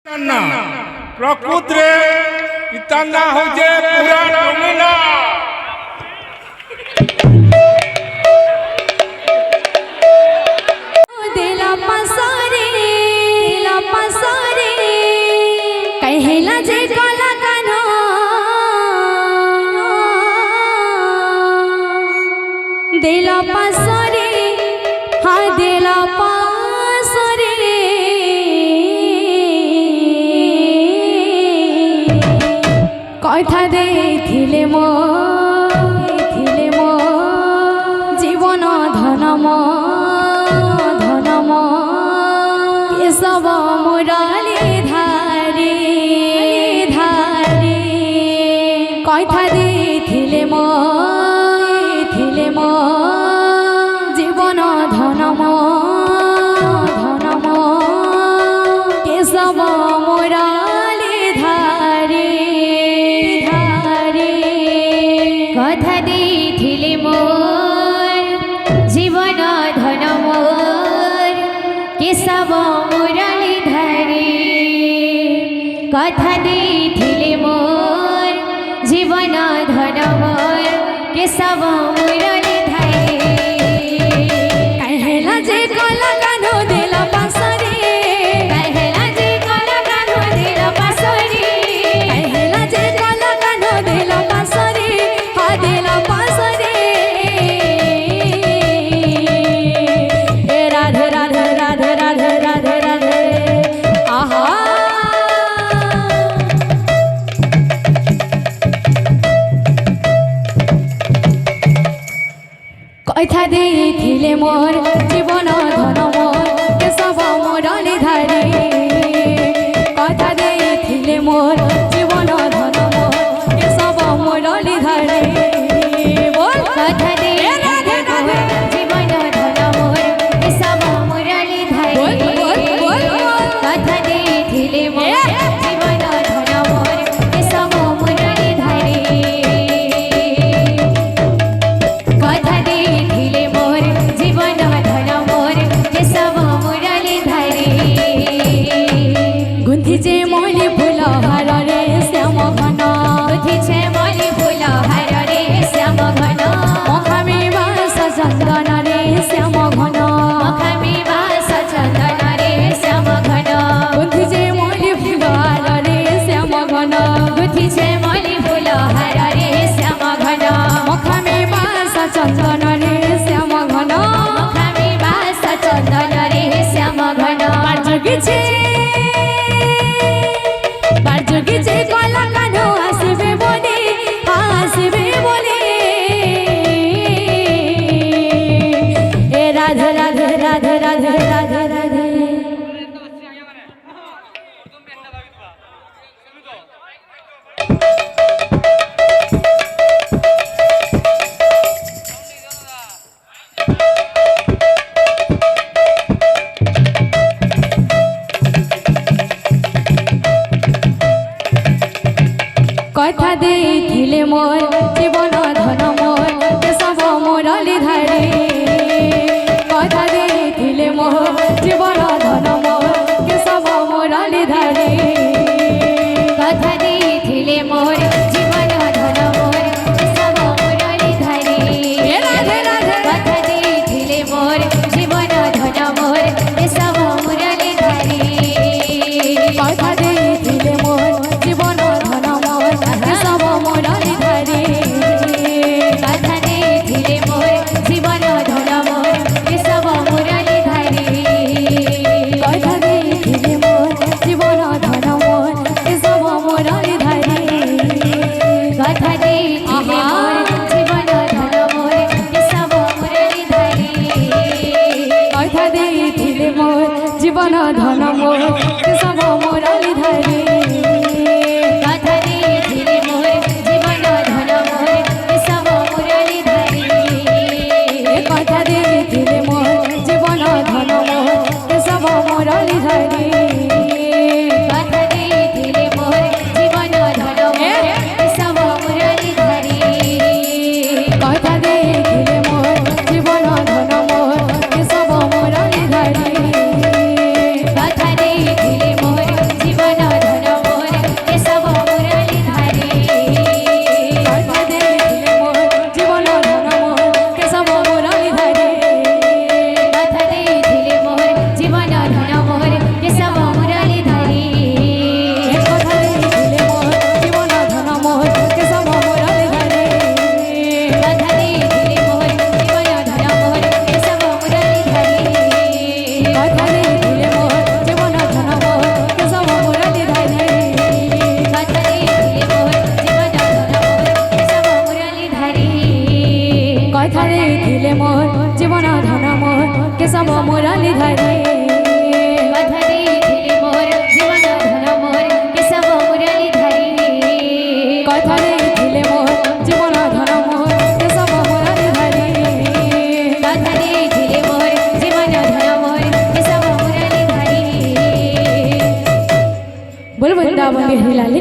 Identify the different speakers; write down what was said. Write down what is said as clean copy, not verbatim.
Speaker 1: ना प्रकृति इतना हो जे पूरा रंगीला
Speaker 2: दिला पसारे कहला जे काला कानो दिला पसारे हाँ दिला पसारे कथा देथिले मो जीवन धनम सब मुराली धारे कथा देथिले मो जीवन धनम सब मुराली धारे कथा देथिले मोर जीवन धन मोर केशव मुरली धरे कथा देथिले मोर जीवन धन मोर केशव मुरली धरे कहला जे कला कानो देला पासरे कहला जे कला कानो देला पासरे कहला जे कला कानो देला पासरे हा देला पासरे राधे राधे राधे राधे राधे राधे आहा कथा देथिले मोर जीवन धन मोर केशव मुरली धरे कथा देथिले मोर जीवन धन मोर केशव मुरली धरे बोल कथा देथिले मोर जीवन धन मोर केशव मुरली धरे कथा देथिले मोर जीवन धन मोर केशव मुरली धरे कथा देथिले मोर जीवन धन मोर केशव मुरली धरे गुंथिचे मौली फूल हार रे श्याम घन गुंथिचे मौली फूल हार रे श्याम घन मखामी बास चंदन रे श्याम घन मखामी बास चंदन रे श्याम घन गुंथिचे मौली फूल हार रे श्याम घन गुंथिचे मौली फूल हार रे श्याम घन मखामी बास चंदन रे श्याम घन मखामी बास चंदन रे श्याम घन बारजुगिचे कला कानो आसबे बोले ए राधे राधे राधे राधे राधे राधे कथा देथिले मोर जीवन धन मोर केशव मुरली धरे कथा देथिले मोर जीवन धन मोर केशव मुरली धरे कथा देथिले मोर जीवन धन मोर केशव मुरली धरे राधे राधे कथा देथिले मोर जीवन धन मोर केशव मुरली धरे कथा देथिले मोर जीवन धन मोर केशव मुरली धरे कथा देथिले मोर जीवन धन मोर केशव मुरली धरे कथा देथिले मोर जीवन धन बोल वृंदावन बिहारी लाल